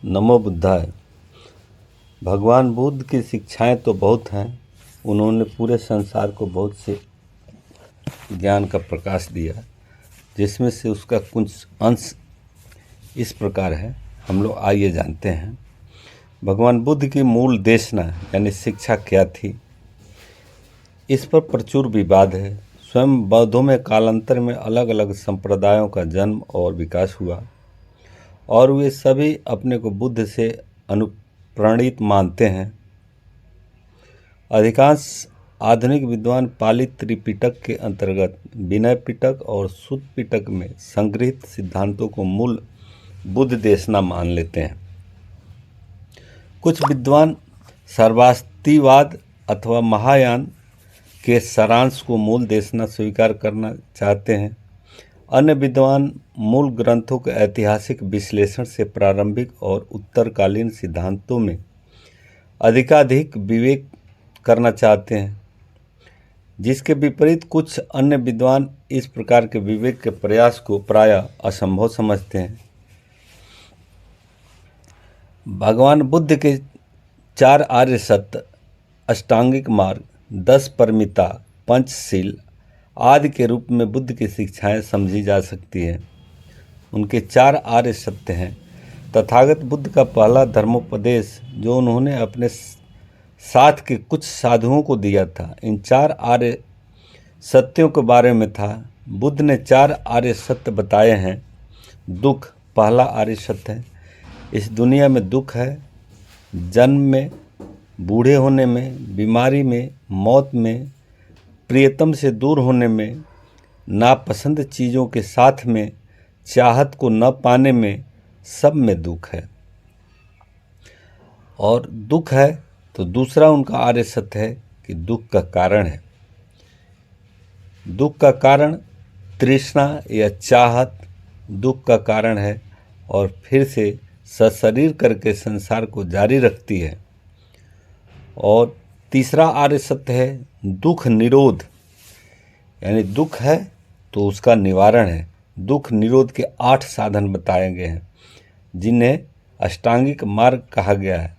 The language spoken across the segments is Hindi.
नमो बुद्धाय। भगवान बुद्ध की शिक्षाएं तो बहुत हैं। उन्होंने पूरे संसार को बहुत से ज्ञान का प्रकाश दिया, जिसमें से उसका कुछ अंश इस प्रकार है। हम लोग आइए जानते हैं भगवान बुद्ध की मूल देशना यानी शिक्षा क्या थी। इस पर प्रचुर विवाद है। स्वयं बौद्धों में कालांतर में अलग अलग संप्रदायों का जन्म और विकास हुआ और वे सभी अपने को बुद्ध से अनुप्राणित मानते हैं। अधिकांश आधुनिक विद्वान पाली त्रिपिटक के अंतर्गत विनय पिटक और सुत्त पिटक में संग्रहित सिद्धांतों को मूल बुद्ध देशना मान लेते हैं। कुछ विद्वान सर्वास्तिवाद अथवा महायान के सारांश को मूल देशना स्वीकार करना चाहते हैं। अन्य विद्वान मूल ग्रंथों के ऐतिहासिक विश्लेषण से प्रारंभिक और उत्तरकालीन सिद्धांतों में अधिकाधिक विवेक करना चाहते हैं, जिसके विपरीत कुछ अन्य विद्वान इस प्रकार के विवेक के प्रयास को प्रायः असंभव समझते हैं। भगवान बुद्ध के 4 आर्य सत्य, अष्टांगिक मार्ग, 10 परमिता, पंचशील आदि के रूप में बुद्ध की शिक्षाएं समझी जा सकती हैं। उनके 4 आर्य सत्य हैं। तथागत बुद्ध का पहला धर्मोपदेश जो उन्होंने अपने साथ के कुछ साधुओं को दिया था, इन 4 आर्य सत्यों के बारे में था। बुद्ध ने 4 आर्य सत्य बताए हैं। दुख पहला आर्य सत्य है। इस दुनिया में दुख है। जन्म में, बूढ़े होने में, बीमारी में, मौत में, प्रियतम से दूर होने में, नापसंद चीज़ों के साथ में, चाहत को न पाने में, सब में दुख है। और दुख है तो दूसरा उनका आर्य सत्य है कि दुख का कारण है। दुख का कारण तृष्णा या चाहत दुख का कारण है और फिर से सशरीर करके संसार को जारी रखती है। और तीसरा आर्य सत्य है दुख निरोध, यानी दुख है तो उसका निवारण है। दुख निरोध के 8 साधन बताए गए हैं, जिन्हें अष्टांगिक मार्ग कहा गया है।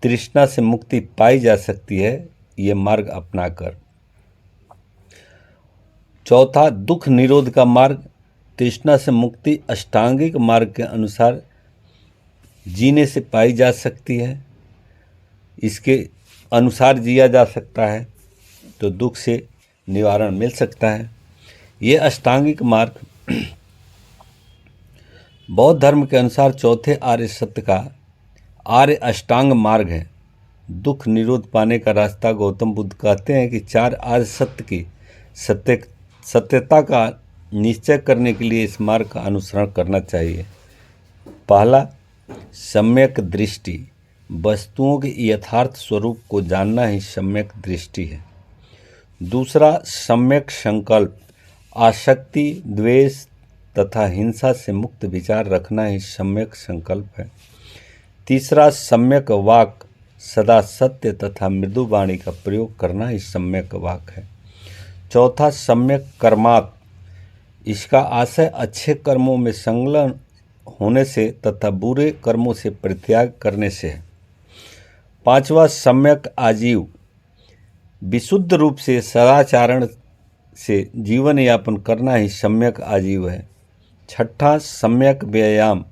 तृष्णा से मुक्ति पाई जा सकती है ये मार्ग अपनाकर। चौथा, दुख निरोध का मार्ग, तृष्णा से मुक्ति अष्टांगिक मार्ग के अनुसार जीने से पाई जा सकती है। इसके अनुसार जिया जा सकता है तो दुख से निवारण मिल सकता है। ये अष्टांगिक मार्ग बौद्ध धर्म के अनुसार चौथे आर्य सत्य का आर्य अष्टांग मार्ग है। दुख निरोध पाने का रास्ता गौतम बुद्ध कहते हैं कि 4 आर्य सत्य की सत्यता का निश्चय करने के लिए इस मार्ग का अनुसरण करना चाहिए। पहला, सम्यक दृष्टि, वस्तुओं के यथार्थ स्वरूप को जानना ही सम्यक दृष्टि है। दूसरा, सम्यक संकल्प, आसक्ति, द्वेष तथा हिंसा से मुक्त विचार रखना ही सम्यक संकल्प है। तीसरा, सम्यक वाक, सदा सत्य तथा मृदु वाणी का प्रयोग करना ही सम्यक वाक है। चौथा, सम्यक कर्मात्, इसका आशय अच्छे कर्मों में संलग्न होने से तथा बुरे कर्मों से परित्याग करने से है। पांचवा, सम्यक आजीव, विशुद्ध रूप से सदाचारण से जीवन यापन करना ही सम्यक आजीव है। छठा, सम्यक व्यायाम,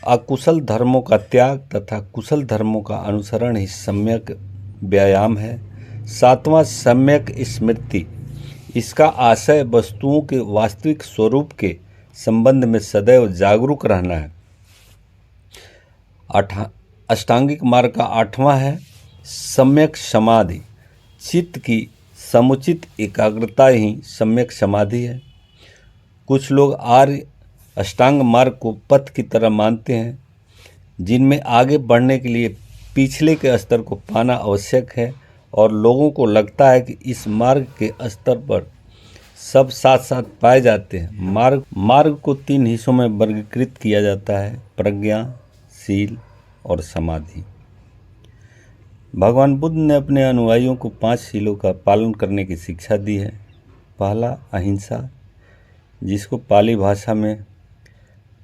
अकुशल धर्मों का त्याग तथा कुशल धर्मों का अनुसरण ही सम्यक व्यायाम है। सातवां, सम्यक स्मृति, इसका आशय वस्तुओं के वास्तविक स्वरूप के संबंध में सदैव जागरूक रहना है। अष्टांगिक मार्ग का 8वां है सम्यक समाधि, चित्त की समुचित एकाग्रता ही सम्यक समाधि है। कुछ लोग आर्य अष्टांग मार्ग को पथ की तरह मानते हैं, जिनमें आगे बढ़ने के लिए पिछले के स्तर को पाना आवश्यक है, और लोगों को लगता है कि इस मार्ग के स्तर पर सब साथ साथ पाए जाते हैं। मार्ग को 3 हिस्सों में वर्गीकृत किया जाता है: प्रज्ञा, शील और समाधि। भगवान बुद्ध ने अपने अनुयायियों को 5 शीलों का पालन करने की शिक्षा दी है। पहला, अहिंसा, जिसको पाली भाषा में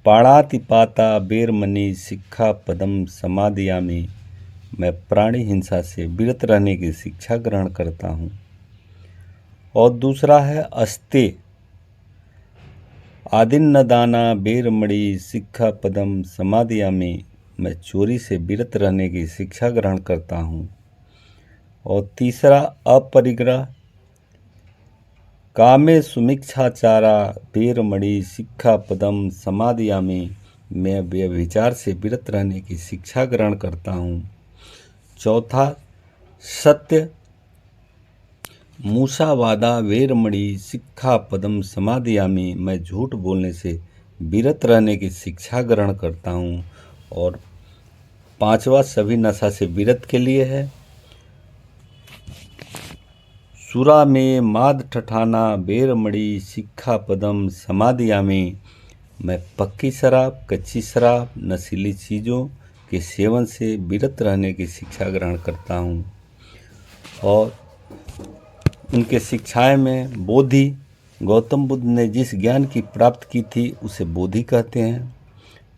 पाणातिपाता बेरमणि शिक्षा पदम समादियामि, मैं प्राणी हिंसा से विरत रहने की शिक्षा ग्रहण करता हूँ। और दूसरा है अस्ते आदिन्न दाना बेरमणि शिक्षा पदम समादियामि, मैं चोरी से विरत रहने की शिक्षा ग्रहण करता हूँ। और तीसरा अपरिग्रह कामे सुमिच्छाचारा बेरमणि शिक्षा पदम समादियामि, मैं व्यभिचार से विरत रहने की शिक्षा ग्रहण करता हूँ। चौथा सत्य मूसावादा वेरमणि शिक्षा पदम समादियामि, मैं झूठ बोलने से विरत रहने की शिक्षा ग्रहण करता हूँ। और पांचवा सभी नशा से विरत के लिए है। सुरा में माद ठठाना बेरमणि शिक्षा पदम समादियामि, मैं पक्की शराब, कच्ची शराब, नशीली चीज़ों के सेवन से विरत रहने की शिक्षा ग्रहण करता हूँ। और उनके शिक्षाएं में बोधि, गौतम बुद्ध ने जिस ज्ञान की प्राप्त की थी उसे बोधि कहते हैं।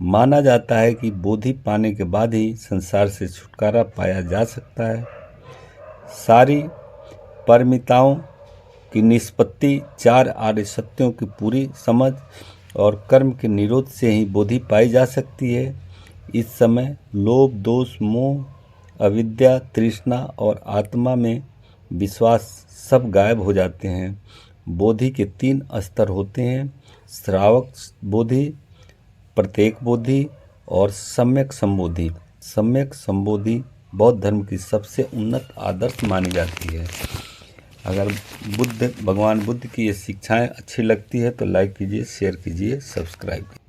माना जाता है कि बोधि पाने के बाद ही संसार से छुटकारा पाया जा सकता है। सारी परमिताओं की निष्पत्ति, चार आर्य सत्यों की पूरी समझ और कर्म के निरोध से ही बोधि पाई जा सकती है। इस समय लोभ, दोष, मोह, अविद्या, तृष्णा और आत्मा में विश्वास सब गायब हो जाते हैं। बोधि के 3 स्तर होते हैं: श्रावक बोधि, प्रत्येक बोधि और सम्यक संबोधि। सम्यक संबोधि बौद्ध धर्म की सबसे उन्नत आदर्श मानी जाती है। अगर भगवान बुद्ध की ये शिक्षाएं अच्छी लगती है तो लाइक कीजिए, शेयर कीजिए, सब्सक्राइब कीजिए।